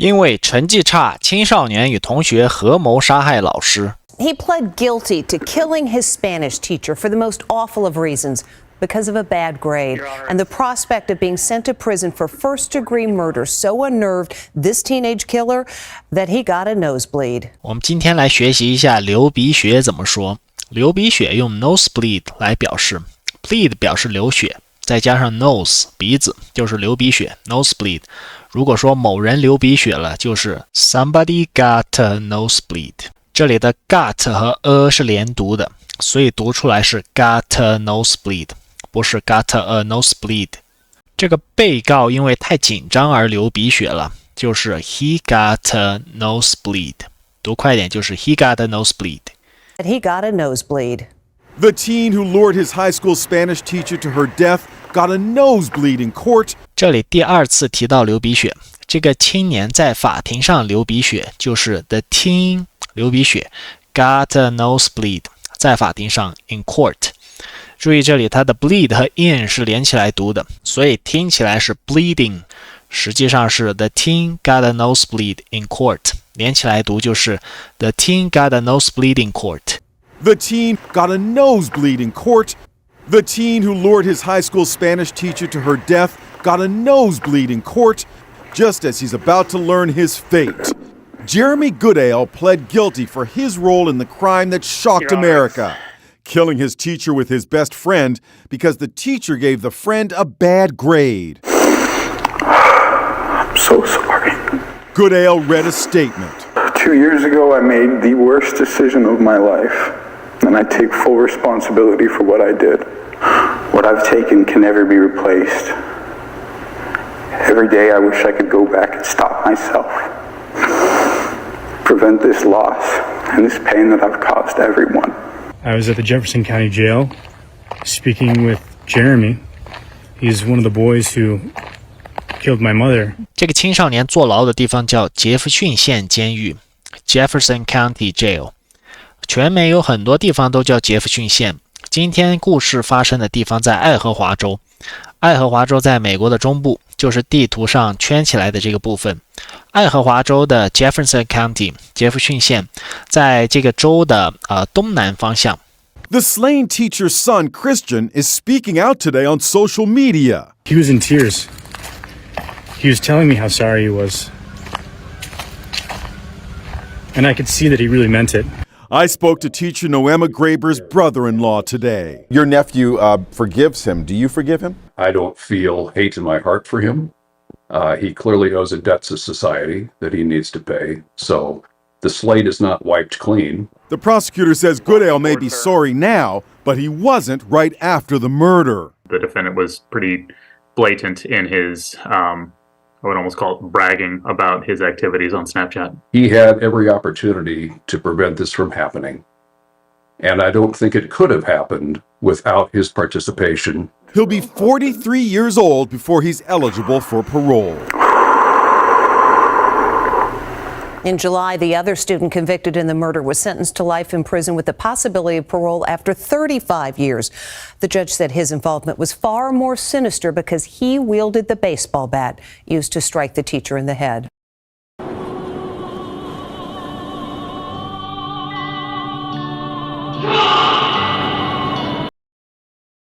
因为成绩差，青少年与同学合谋杀害老师。He pled guilty to killing his Spanish teacher for the most awful of reasons, because of a bad grade. And the prospect of being sent to prison for first-degree murder so unnerved this teenage killer that he got a nosebleed. 我们今天来学习一下流鼻血怎么说。流鼻血用 nosebleed 来表示 ，bleed 表示流血，再加上 nose 鼻子就是流鼻血 nosebleed。如果说某人流鼻血了，就是 somebody got a nosebleed。这里的 got 和是连读的，所以读出来是 got a nosebleed， 不是 got a nosebleed。这个被告因为太紧张而流鼻血了，就是 he got a nosebleed。读快点就是 he got a nosebleed。He got a nosebleed. The teen who lured his high school Spanish teacher to her death got a nosebleed in court. 这里第二次提到流鼻血，这个青年在法庭上流鼻血，就是 the teen 流鼻血 got a nosebleed， 在法庭上 in court。注意这里它的 bleed 和 in 是连起来读的，所以听起来是 bleeding， 实际上是 the teen got a nosebleed in court， 连起来读就是 the teen got a nosebleed in court。 The teen got a nosebleed in court. The teen who lured his high school Spanish teacher to her death got a nosebleed in court just as he's about to learn his fate. Jeremy Goodale pled guilty for his role in the crime that shocked America, killing his teacher with his best friend because the teacher gave the friend a bad grade. I'm so sorry. Goodale read a statement. 2 years ago, I made the worst decision of my life, and I take full responsibility for what I did. What I've taken can never be replaced. Every day I wish I could go back and stop myself. Prevent this loss and this pain that I've caused everyone. I was at the Jefferson County Jail speaking with Jeremy. He's one of the boys who killed my mother. 这个青少年坐牢的地方叫杰弗逊县监狱 Jefferson County Jail。 全美有很多地方都叫杰弗逊县。今天故事发生的地方在爱荷华州。爱荷华州在美国的中部，就是地图上圈起来的这个部分。爱荷华州的 Jefferson County 杰弗逊县在这个州的东南方向。 The slain teacher's son, Christian, is speaking out today on social media. He was in tears. He was telling me how sorry he was. And I could see that he really meant it. I spoke to teacher Noema Graber's brother-in-law today. Your nephew forgives him. Do you forgive him? I don't feel hate in my heart for him. He clearly owes a debt to society that he needs to pay. So the slate is not wiped clean. The prosecutor says Goodale may be sorry now, but he wasn't right after the murder. The defendant was pretty blatant in his, I would almost call it bragging about his activities on Snapchat. He had every opportunity to prevent this from happening. And I don't think it could have happened without his participation. He'll be 43 years old before he's eligible for parole. In July, the other student convicted in the murder was sentenced to life in prison with the possibility of parole after 35 years. The judge said his involvement was far more sinister because he wielded the baseball bat used to strike the teacher in the head.